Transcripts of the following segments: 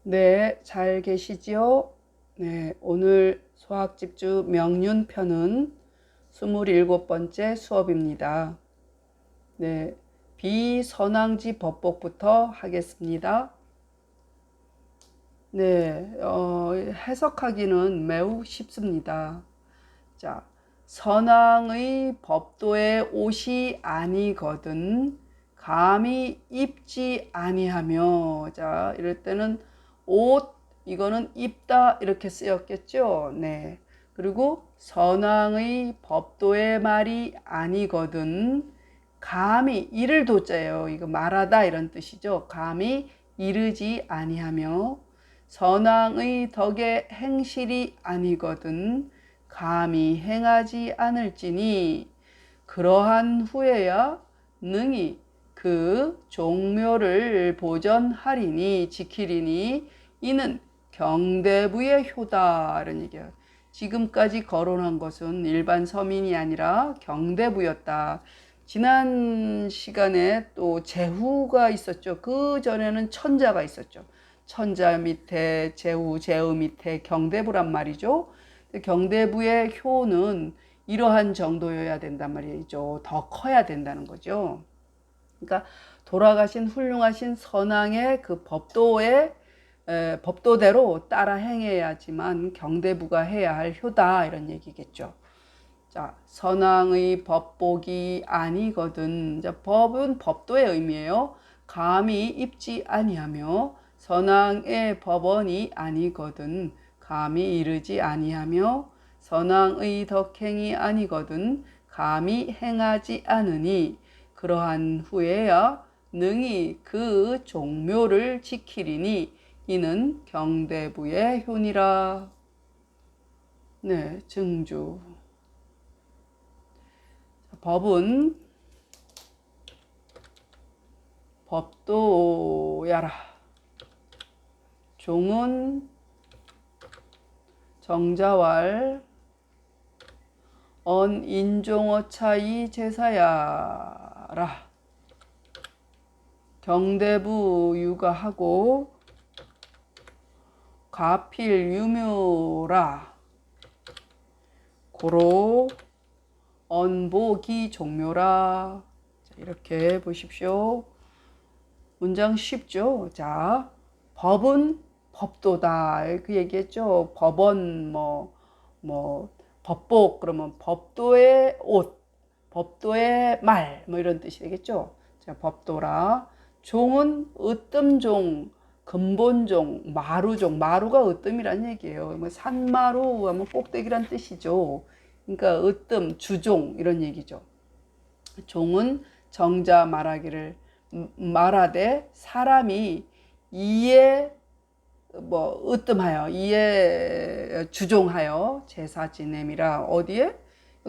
네, 잘 계시지요? 네, 오늘 수학집주 명륜편은 27번째 수업입니다. 네, 비선왕지 법복부터 하겠습니다. 네, 해석하기는 매우 쉽습니다. 자, 선왕의 법도에 옷이 아니거든 감히 입지 아니하며. 자, 이럴 때는 옷, 이거는 입다 이렇게 쓰였겠죠. 네. 그리고 선왕의 법도의 말이 아니거든 감히, 이를 도자예요. 이거 말하다 이런 뜻이죠. 감히 이르지 아니하며 선왕의 덕의 행실이 아니거든 감히 행하지 않을지니 그러한 후에야 능히 그 종묘를 보전하리니 지키리니 이는 경대부의 효다. 이런 얘기예요. 지금까지 거론한 것은 일반 서민이 아니라 경대부였다. 지난 시간에 또 제후가 있었죠. 그 전에는 천자가 있었죠. 천자 밑에 제후, 제후 밑에 경대부란 말이죠. 경대부의 효는 이러한 정도여야 된단 말이죠. 더 커야 된다는 거죠. 그러니까 돌아가신 훌륭하신 선왕의 그 법도대로 따라 행해야지만 경대부가 해야 할 효다 이런 얘기겠죠. 자, 선왕의 법복이 아니거든. 자, 법은 법도의 의미예요. 감히 입지 아니하며 선왕의 법원이 아니거든 감히 이르지 아니하며 선왕의 덕행이 아니거든 감히 행하지 않으니 그러한 후에야 능히 그 종묘를 지키리니 이는 경대부의 효니라. 네, 증주. 법은 법도야라. 종은 정자왈 언인종어차이 제사야라. 경대부 유가하고 가필 유묘라. 고로 언보기 종묘라. 자, 이렇게 보십시오. 문장 쉽죠? 자, 법은 법도다. 그 얘기했죠. 법원, 법복, 그러면 법도의 옷, 법도의 말, 이런 뜻이 되겠죠. 자, 법도라. 종은 으뜸종, 근본종, 마루종, 마루가 으뜸이란 얘기예요. 산마루 하면 꼭대기란 뜻이죠. 그러니까 으뜸, 주종 이런 얘기죠. 종은 정자 말하되 사람이 이에 으뜸하여 이에 주종하여 제사 지냄이라. 어디에?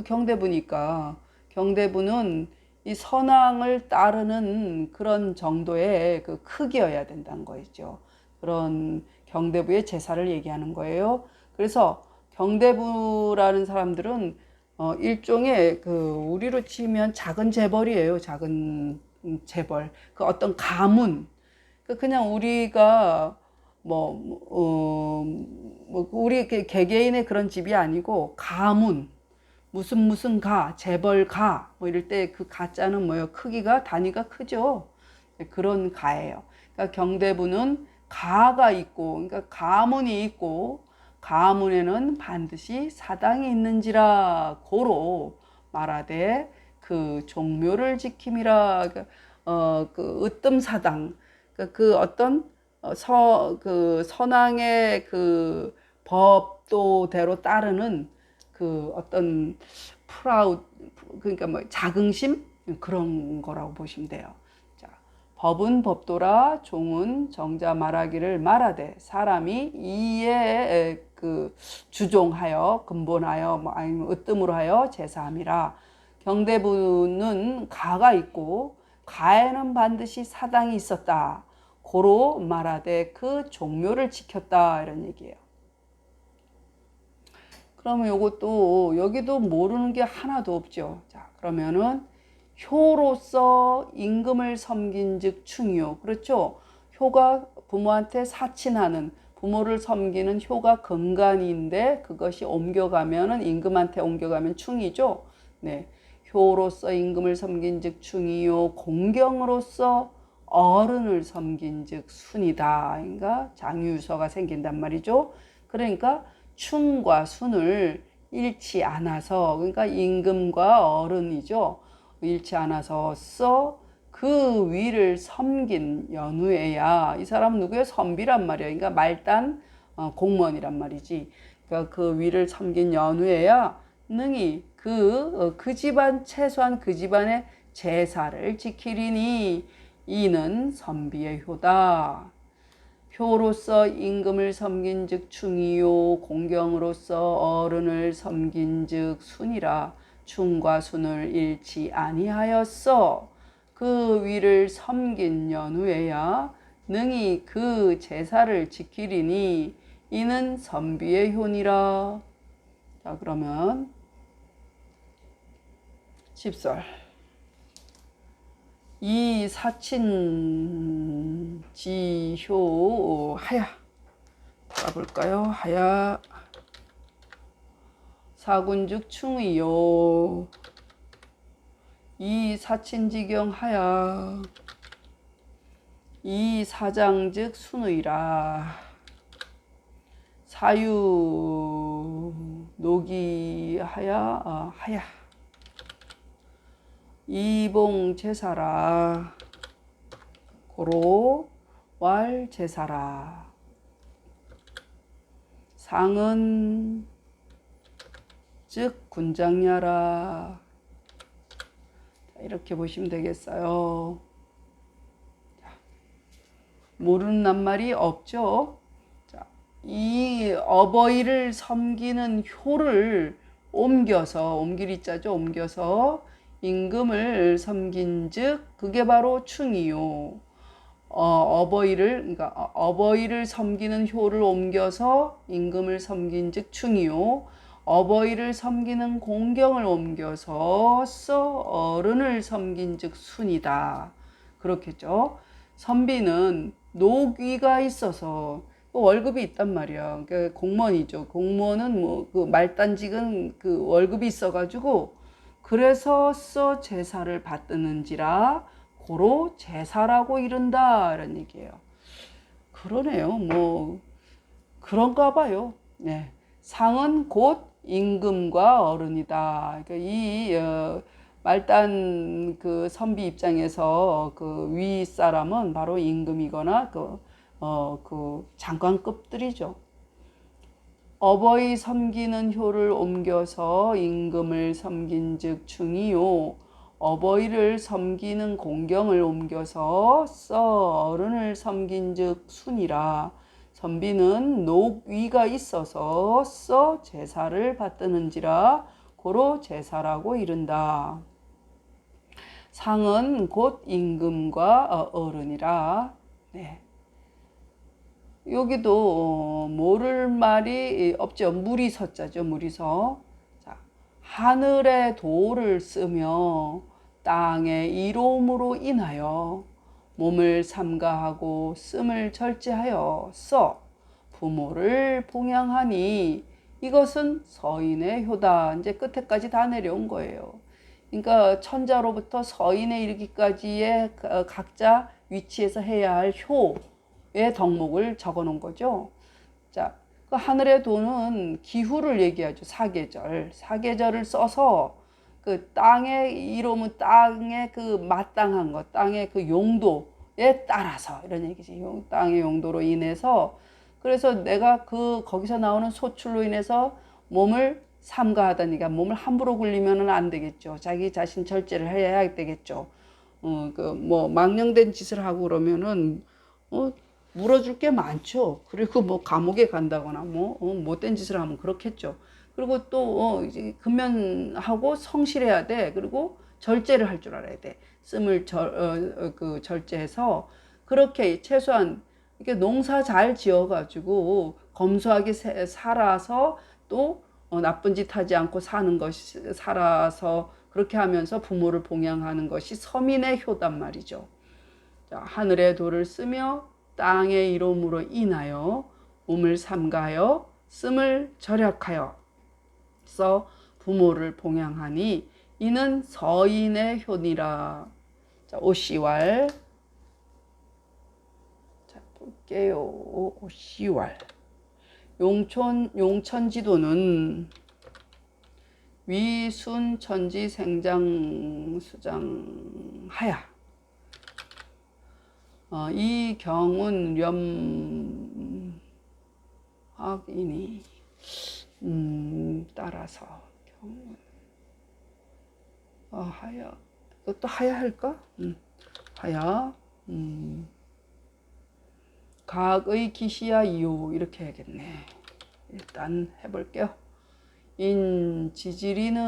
경대부니까. 경대부는 이 선왕을 따르는 그런 정도의 그 크기여야 된다는 거죠. 그런 경대부의 제사를 얘기하는 거예요. 그래서 경대부라는 사람들은 일종의 우리로 치면 작은 재벌이에요. 작은 재벌. 그 어떤 가문. 그냥 우리가 우리 개개인의 그런 집이 아니고 가문, 무슨 재벌 이럴 때 그 가자는 뭐예요? 크기가, 단위가 크죠? 그런 가예요. 그러니까 경대부는 가가 있고, 그러니까 가문이 있고, 가문에는 반드시 사당이 있는지라 고로 말하되 그 종묘를 지킴이라. 그 으뜸사당, 그 어떤 그 선왕의 그 법도대로 따르는 그 어떤 그러니까 자긍심 그런 거라고 보시면 돼요. 자, 법은 법도라. 종은 정자 말하기를 말하되 사람이 이에 그 주종하여 근본하여 아니면 으뜸으로 하여 제사함이라. 경대부는 가가 있고 가에는 반드시 사당이 있었다. 고로 말하되 그 종묘를 지켰다 이런 얘기예요. 그러면 요것도 여기도 모르는 게 하나도 없죠. 자, 그러면은 효로서 임금을 섬긴즉 충이요. 그렇죠? 효가 부모한테 사친하는, 부모를 섬기는 효가 근간인데 그것이 옮겨가면은 임금한테 옮겨가면 충이죠. 네. 효로서 임금을 섬긴즉 충이요 공경으로서 어른을 섬긴즉 순이다. 그러니까 장유서가 생긴단 말이죠. 그러니까 충과 순을 잃지 않아서, 그러니까 임금과 어른이죠. 잃지 않아서 그 위를 섬긴 연후에야. 이 사람은 누구예요? 선비란 말이야. 그러니까 말단 공무원이란 말이지. 그러니까 그 위를 섬긴 연후에야 능히 그 집안, 최소한 그 집안의 제사를 지키리니 이는 선비의 효다. 효로서 임금을 섬긴즉 충이요 공경으로서 어른을 섬긴즉 순이라. 충과 순을 잃지 아니하였어. 그 위를 섬긴 연후에야 능히 그 제사를 지키리니 이는 선비의 효니라. 자, 그러면 10절. 이 사친 지효 하야. 가볼까요? 하야 사군즉 충의요. 이 사친지경 하야. 이 사장즉 순의라. 사유 노기 하야 하야. 이봉 제사라. 고로 왈 제사라. 상은 즉 군장야라. 이렇게 보시면 되겠어요. 모르는 낱말이 없죠. 자, 이 어버이를 섬기는 효를 옮겨서, 옮기리 자죠. 옮겨서 임금을 섬긴즉 그게 바로 충이요. 그러니까 어버이를 섬기는 효를 옮겨서 임금을 섬긴즉 충이요. 어버이를 섬기는 공경을 옮겨서 어른을 섬긴즉 순이다. 그렇겠죠. 선비는 녹위가 있어서 월급이 있단 말이야. 그러니까 공무원이죠. 공무원은 뭐 그 말단직은 그 월급이 있어가지고 그래서 제사를 받드는지라 고로 제사라고 이른다 이런 얘기예요. 그러네요. 뭐 그런가 봐요. 네. 상은 곧 임금과 어른이다. 그러니까 이 말단 그 선비 입장에서 그 위 사람은 바로 임금이거나 그 장관급들이죠. 어버이 섬기는 효를 옮겨서 임금을 섬긴즉 충이요. 어버이를 섬기는 공경을 옮겨서 어른을 섬긴즉 순이라. 선비는 녹위가 있어서 제사를 받드는지라 고로 제사라고 이른다. 상은 곧 임금과 어른이라. 네. 여기도 모를 말이 없죠. 무리서자죠. 무리서. 자, 하늘의 도를 쓰며 땅의 이로움으로 인하여 몸을 삼가하고 씀을 절제하여 부모를 봉양하니 이것은 서인의 효다. 이제 끝에까지 다 내려온 거예요. 그러니까 천자로부터 서인에 이르기까지의 각자 위치에서 해야 할 효의 덕목을 적어 놓은 거죠. 자, 그 하늘의 도는 기후를 얘기하죠. 사계절을 써서 그 땅의 이로움은 땅의 그 마땅한 것, 땅의 그 용도에 따라서 이런 얘기지. 땅의 용도로 인해서 그래서 내가 거기서 나오는 소출로 인해서 몸을 삼가하다니까 몸을 함부로 굴리면은 안 되겠죠. 자기 자신 절제를 해야 되겠죠. 뭐 망령된 짓을 하고 그러면은 물어줄 게 많죠. 그리고 뭐 감옥에 간다거나 뭐 못된 짓을 하면 그렇겠죠. 그리고 또 이제 근면하고 성실해야 돼. 그리고 절제를 할 줄 알아야 돼. 씀을 절제해서 그렇게 최소한 이렇게 농사 잘 지어가지고 검소하게 살아서 또 나쁜 짓 하지 않고 사는 것이 살아서 그렇게 하면서 부모를 봉양하는 것이 서민의 효단 말이죠. 자, 하늘의 도를 쓰며 땅의 이름으로 인하여 몸을 삼가하여 씀을 절약하여 써 부모를 봉양하니 이는 서인의 효니라. 자, 오씨왈. 자, 볼게요. 오씨왈. 용천지도는 위순천지 생장수장하야. 이 경운 렴학이니 따라서 경운 하야. 이것도 하야 할까? 하야. 각의 기시야 이유 이렇게 해야겠네. 일단 해볼게요. 인지지리는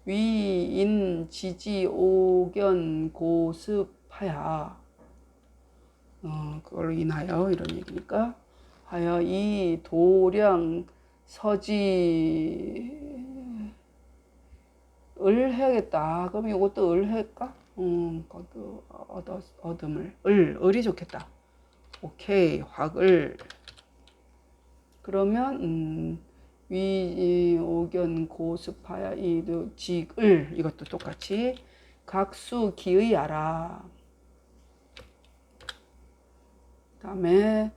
위인 지지 오견 고습하야. 그걸로 인하여 이런 얘기니까 하여 이 도량 서지 을 해야겠다. 그럼 이것도 을 할까? 얻음을 을이 좋겠다. 오케이. 확을. 그러면 위 오견 고습하야 이도 직을 이것도 똑같이 각수 기의하라. 다음에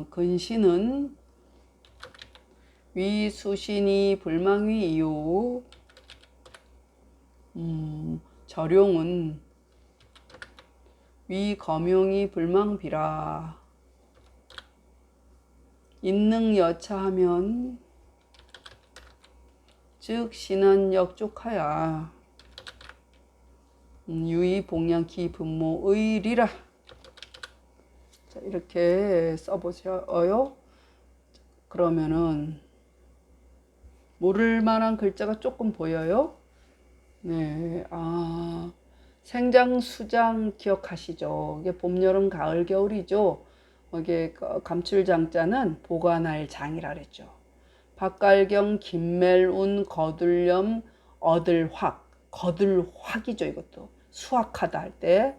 근신은 위 수신이 불망위 이요. 절용은 위 검용이 불망비라. 인능 여차하면 즉 신한 역족하야. 유의 봉양키 분모 의리라. 자, 이렇게 써보셔요. 그러면은 모를 만한 글자가 조금 보여요. 네, 생장, 수장 기억하시죠? 이게 봄, 여름, 가을, 겨울이죠. 이게 감출장자는 보관할 장이라 그랬죠. 박갈경, 김멜운, 거들염, 얻을확, 거들확이죠. 이것도 수확하다 할 때.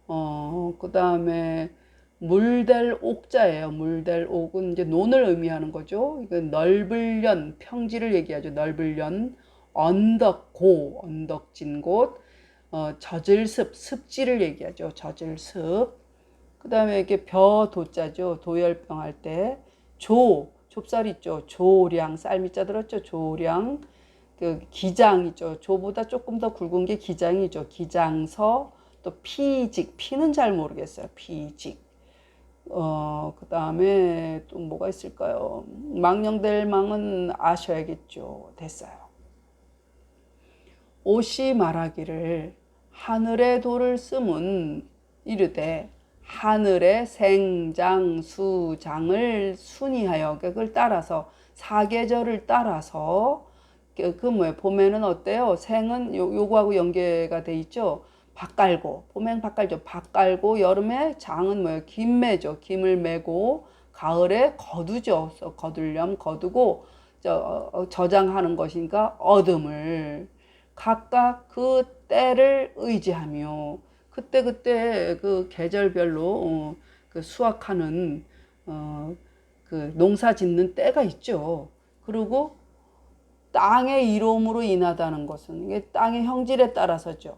그 다음에 물댈 옥자예요. 물댈 옥은 이제 논을 의미하는 거죠. 이건 넓을 연, 평지를 얘기하죠. 넓을 연, 언덕고, 언덕진 곳, 젖을 습, 습지를 얘기하죠. 젖을 습. 그 다음에 이게 벼도자죠. 도열병 할 때. 좁쌀 있죠. 조량, 쌀미자 들었죠. 조량. 그 기장 있죠. 조보다 조금 더 굵은 게 기장이죠. 기장서. 또 피직. 피는 잘 모르겠어요. 피직. 그 다음에 또 뭐가 있을까요? 망령될 망은 아셔야겠죠. 됐어요. 오시 말하기를 하늘의 도를 쓰면 이르되 하늘의 생장수장을 순이하여 그걸 따라서 사계절을 따라서 그 뭐예요? 봄에는 어때요? 생은 요거하고 연계가 돼 있죠. 밭 깔고 봄엔 밭 깔죠. 밭 깔고 여름에 장은 뭐예요? 김 매죠. 김을 매고 가을에 거두죠. 거들렴 거두고 저장하는 것이니까 어둠을 각각 그 때를 의지하며 그때 그 계절별로 그 수확하는 그 농사 짓는 때가 있죠. 그리고 땅의 이로움으로 인하다는 것은 이게 땅의 형질에 따라서죠.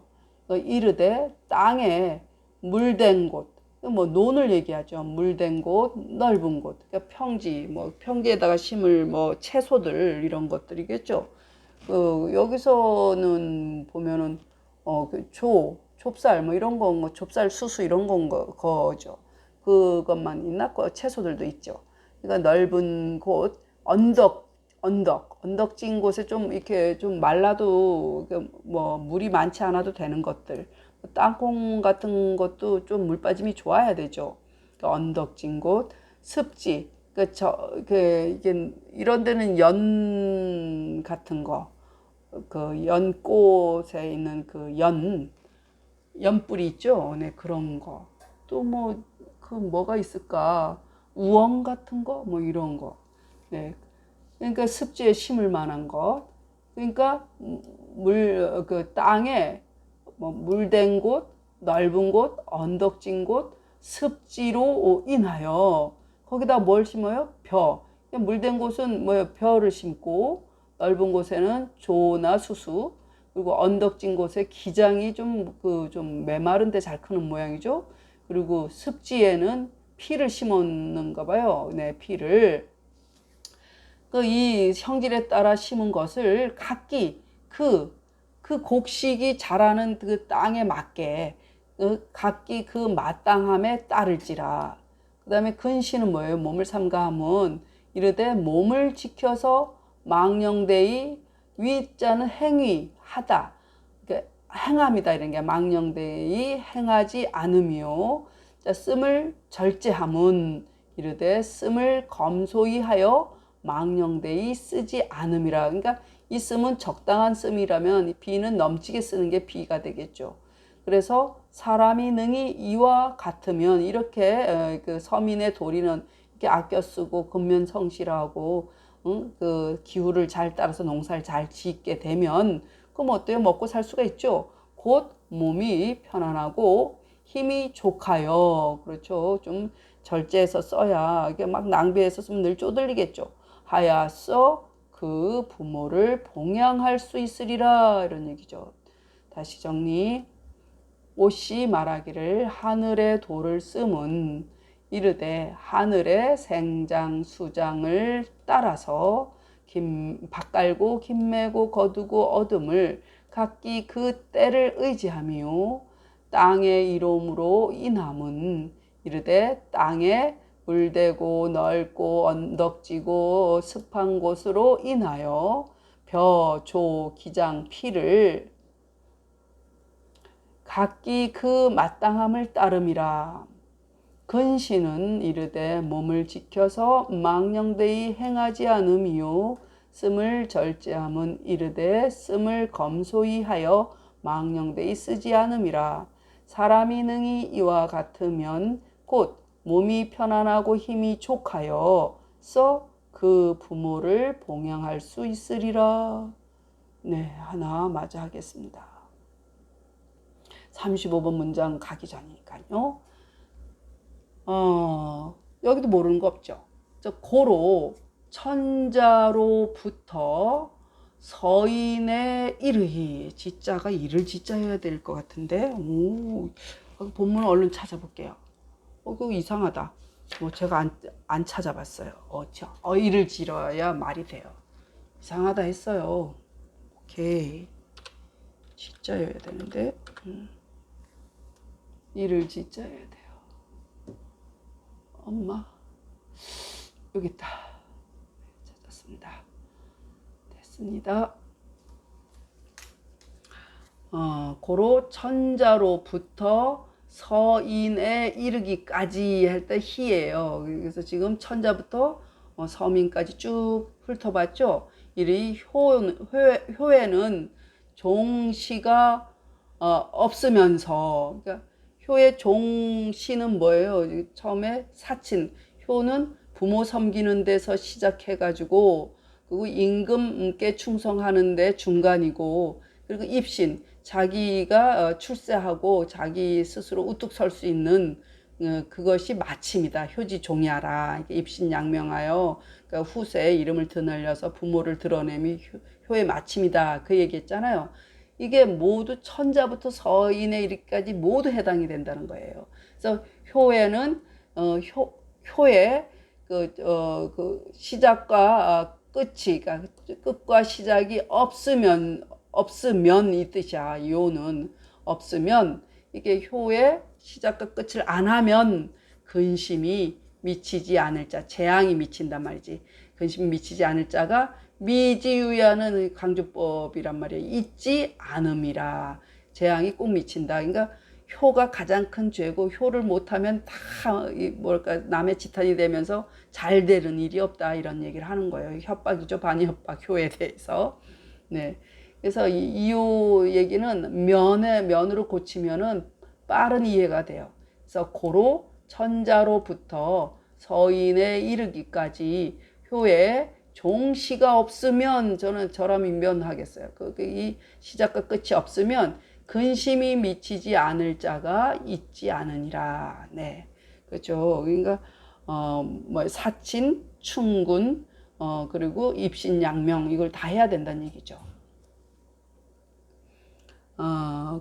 이르되 땅에 물된 곳, 뭐 논을 얘기하죠. 물된 곳, 넓은 곳, 그러니까 평지, 뭐 평지에다가 심을 뭐 채소들 이런 것들이겠죠. 여기서는 보면은 그 좁쌀 뭐 이런 거, 뭐 좁쌀 수수 이런 거죠. 그것만 있나? 채소들도 있죠. 그러니까 넓은 곳, 언덕진 곳에 좀 이렇게 좀 말라도 뭐 물이 많지 않아도 되는 것들. 땅콩 같은 것도 좀 물 빠짐이 좋아야 되죠. 그러니까 언덕진 곳, 습지. 이게 이런 데는 연 같은 거, 그 연꽃에 있는 그 연뿌리 있죠. 네, 그런 거. 또 뭐가 있을까? 우엉 같은 거, 뭐 이런 거. 네. 그러니까 습지에 심을 만한 것. 그러니까 땅에 물된 곳, 넓은 곳, 언덕진 곳, 습지로 인하여. 거기다 뭘 심어요? 벼. 물된 곳은 뭐예요? 벼를 심고, 넓은 곳에는 조나 수수, 그리고 언덕진 곳에 기장이 좀 메마른데 잘 크는 모양이죠. 그리고 습지에는 피를 심었는가 봐요. 네, 피를. 이 형질에 따라 심은 것을 각기 그 곡식이 자라는 그 땅에 맞게 각기 그 마땅함에 따를지라. 그 다음에 근시는 뭐예요? 몸을 삼가함은 이르되 몸을 지켜서 망령되이 위자는 행위하다. 그러니까 행함이다 이런 게 망령되이 행하지 않음이요. 자, 씀을 절제함은 이르되 씀을 검소히 하여 망령되이 쓰지 않음이라. 그러니까 이 씀은 적당한 씀이라면 비는 넘치게 쓰는 게 비가 되겠죠. 그래서 사람이 능히 이와 같으면 이렇게 그 서민의 도리는 이렇게 아껴 쓰고 근면성실하고 그 기후를 잘 따라서 농사를 잘 짓게 되면 그럼 어때요? 먹고 살 수가 있죠. 곧 몸이 편안하고 힘이 족하여. 그렇죠. 좀 절제해서 써야 이게 막 낭비해서 쓰면 늘 쪼들리겠죠. 하야써 그 부모를 봉양할 수 있으리라 이런 얘기죠. 다시 정리. 옷이 말하기를 하늘의 도를 씀은 이르되 하늘의 생장 수장을 따라서 밭갈고 김매고 거두고 얻음을 각기 그 때를 의지하며 땅의 이로움으로 인함은 이르되 땅에 물되고 넓고 언덕지고 습한 곳으로 인하여 벼, 조, 기장, 피를 각기 그 마땅함을 따름이라. 근시는 이르되 몸을 지켜서 망령되이 행하지 않음이요 씀을 절제함은 이르되 씀을 검소히 하여 망령되이 쓰지 않음이라. 사람이 능히 이와 같으면 곧 몸이 편안하고 힘이 족하여 써 그 부모를 봉양할 수 있으리라. 네, 하나 마저 하겠습니다. 35번 문장 가기 전이니까요. 여기도 모르는 거 없죠. 고로 천자로부터 서인에 이르히. 지자가 이를 지자 해야 될 것 같은데. 본문 얼른 찾아볼게요. 그거 이상하다. 제가 안 찾아봤어요. 이를 지러야 말이 돼요. 이상하다 했어요. 오케이. 지자여야 되는데. 이를 지자여야 돼요. 엄마. 여기 있다. 찾았습니다. 됐습니다. 고로 천자로부터 서인에 이르기까지 할 때 희예요. 그래서 지금 천자부터 서민까지 쭉 훑어봤죠. 이 효에는 종시가 없으면서, 그러니까 효의 종시는 뭐예요? 처음에 사친, 효는 부모 섬기는 데서 시작해가지고 그리고 임금께 충성하는 데 중간이고, 그리고 입신, 자기가 출세하고 자기 스스로 우뚝 설 수 있는 그것이 마침이다. 효지 종야라. 입신양명하여 그러니까 후세의 이름을 드날려서 부모를 드러내미 효의 마침이다. 그 얘기했잖아요. 이게 모두 천자부터 서인에 이르기까지 모두 해당이 된다는 거예요. 그래서 효에는 효의 그 시작과 끝이, 그러니까 끝과 시작이 없으면 이 뜻이야. 요는 없으면, 이게 효의 시작과 끝을 안 하면 근심이 미치지 않을 자, 재앙이 미친단 말이지. 근심이 미치지 않을 자가 미지유야는 강조법이란 말이에요. 있지 않음이라. 재앙이 꼭 미친다. 그러니까 효가 가장 큰 죄고, 효를 못하면 다 남의 지탄이 되면서 잘 되는 일이 없다, 이런 얘기를 하는 거예요. 협박이죠. 반협박, 효에 대해서. 네. 그래서 이요 얘기는 면으로 고치면은 빠른 이해가 돼요. 그래서 고로 천자로부터 서인에 이르기까지 효에 종시가 없으면 저라면 면하겠어요. 이 시작과 끝이 없으면 근심이 미치지 않을 자가 있지 않으니라. 네, 그렇죠. 그러니까 뭐 사친, 충군, 그리고 입신양명 이걸 다 해야 된다는 얘기죠.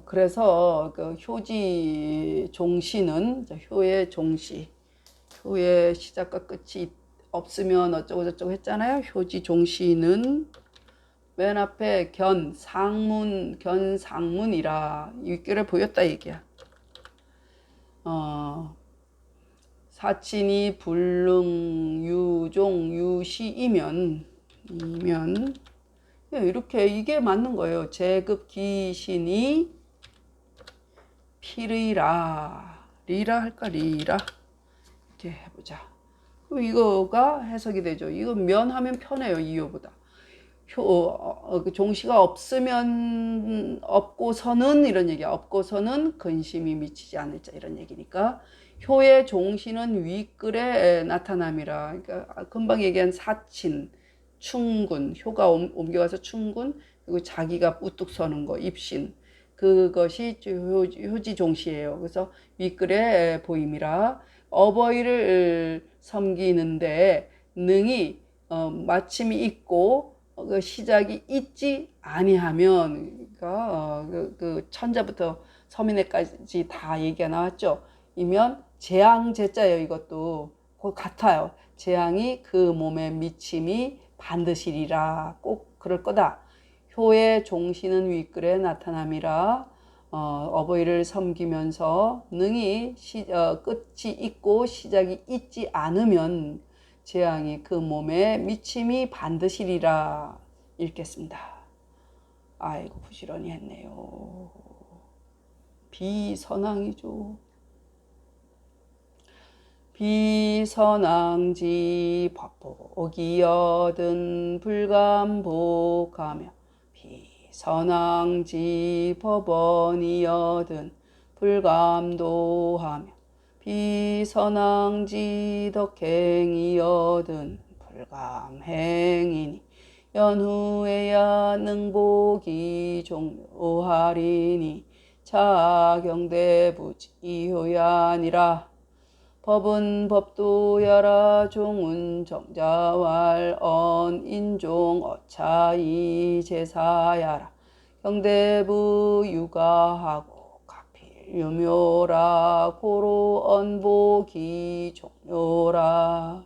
그래서 그 효지 종시는 효의 종시, 효의 시작과 끝이 없으면 어쩌고 저쩌고 했잖아요. 효지 종시는 맨 앞에 견상문이라 윗글에 보였다 얘기야. 사친이 불능 유종 유시이면 이렇게 이게 맞는 거예요. 제급 기신이 필의라. 리라 할까 리라 이렇게 해보자. 그럼 이거가 해석이 되죠. 이거 면하면 편해요. 이효보다. 종시가 없으면 없고서는 이런 얘기야. 없고서는 근심이 미치지 않을 자 이런 얘기니까 효의 종시는 윗글에 나타남이라. 그러니까 금방 얘기한 사친, 충군, 효가 옮겨가서 충군, 그리고 자기가 우뚝 서는 거, 입신, 그것이 효지 종시예요. 그래서 윗글에 보임이라. 어버이를 섬기는데 능이 마침이 있고 그 시작이 있지 아니하면, 그러니까 그 천자부터 서민회까지 다 얘기가 나왔죠. 이면 재앙 제자예요. 이것도 같아요. 재앙이 그 몸에 미침이 반드시리라. 꼭 그럴 거다. 효의 종시는 윗글에 나타남이라. 어버이를 섬기면서 능히 끝이 있고 시작이 있지 않으면 재앙이 그 몸에 미침이 반드시리라. 읽겠습니다. 아이고 부지런히 했네요. 비선왕이죠. 비선왕지 법복이 얻은 불감복하며 비선왕지 법원이 얻은 불감도하며 비선왕지 덕행이 얻은 불감행이니 연후에야 능복이 종료하리니 자경대부지효야니라. 법은 법도야라. 종은 정자왈 언인종 어차이 제사야라. 경대부 육아하고 각필 유묘라. 고로 언복이 종료라.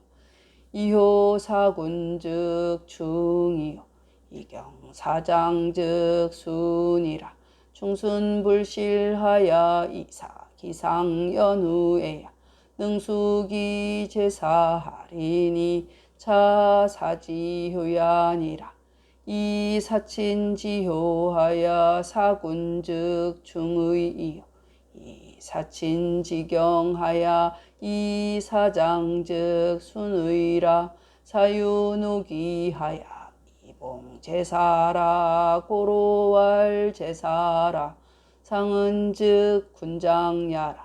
이효 사군즉 중이요 이경사장즉 순이라. 충순불실하야 이사 기상연후에야 능수기 제사하리니 차사지효야니라. 이사친지효하야 사군즉 중의이요 이사친지경하야 이사장즉 순의라. 사유누기하야 이봉제사라. 고로왈 제사라. 상은즉 군장야라.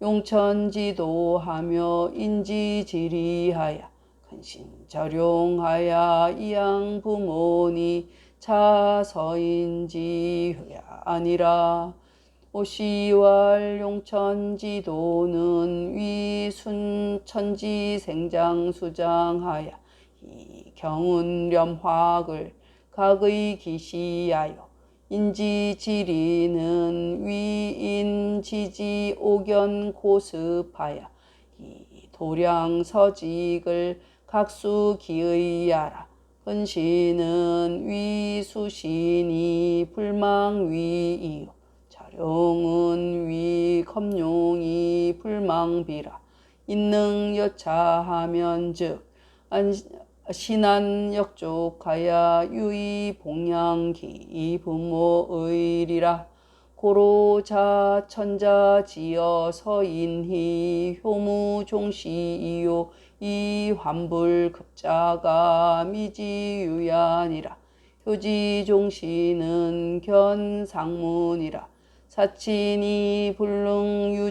용천지도하며 인지지리하여 근신절용하여 이양부모니 차서인지효야 아니라. 오시왈 용천지도는 위순천지생장수장하여 이경운렴화글 각의 기시하여 인지지리는 위인지지 오견 고습하여 이 도량서직을 각수기의야라. 근시는 위수신이 불망위이요 자룡은 위검룡이 불망비라. 인능여차하면즉 신안역족하야 유의봉양기 부모의리라. 고로자 천자지어 서인희 효무종시이요 이환불급자가 미지유야니라. 효지종시는 견상문이라. 사친이 불능유종유시이며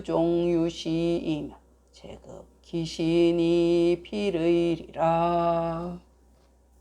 제급 기신이 필의리라.